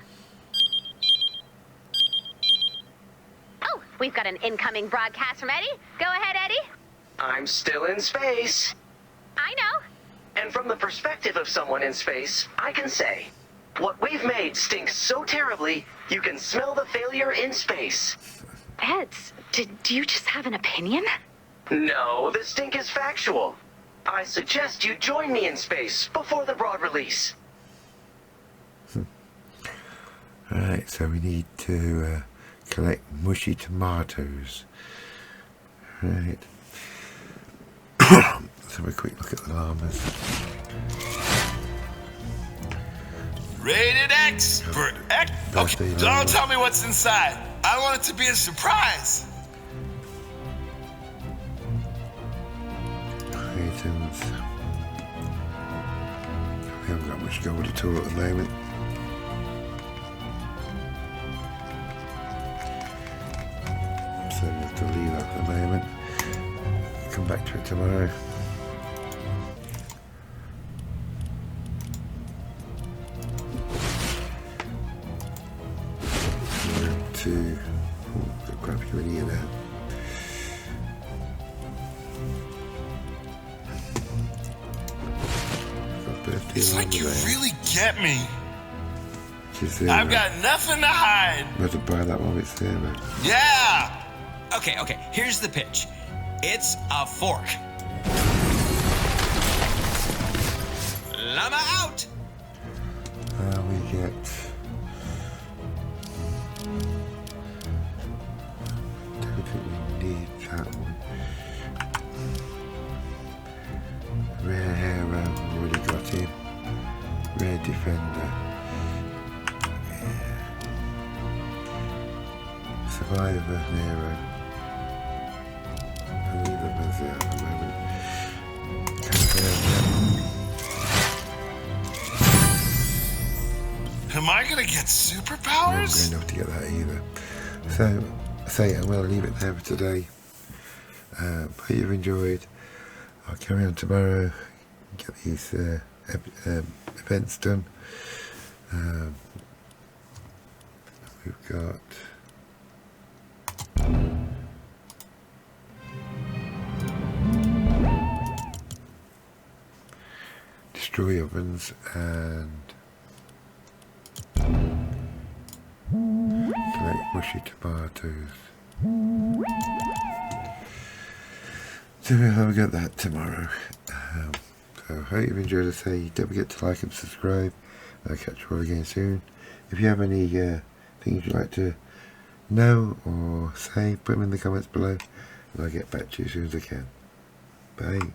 Oh, we've got an incoming broadcast from Eddie. Go ahead, Eddie. I'm still in space. I know. And from the perspective of someone in space, I can say, what we've made stinks so terribly, you can smell the failure in space. Eds, did you just have an opinion? No, the stink is factual. I suggest you join me in space before the broad release. Alright, so we need to collect mushy tomatoes. Right. Let's have a quick look at the llamas. Rated X for X. Okay, don't tell me what's inside. I want it to be a surprise. Items. We haven't got much gold at all at the moment. So we have to leave that at the moment. Come back to it tomorrow. Got crap you in here now. It's like you really get me. I've got nothing to hide. You have to buy that one, it's there, man. Yeah! Okay, here's the pitch. It's a fork. Llama out! We get... I don't think we need that one. Rare hero, already got him. Rare defender. Survivor hero. I'll leave them as there at the moment. Am I gonna get superpowers? I'm not going enough to get that either. So, I say I'm going to leave it there for today. Hope you've enjoyed. I'll carry on tomorrow, get these events done. We've got destroy ovens and collect mushy tomatoes. So we'll get that tomorrow. So I hope you've enjoyed the say. Don't forget to like and subscribe. I'll catch you all again soon. If you have any things you'd like to know or say, put them in the comments below and I'll get back to you as soon as I can. Bye.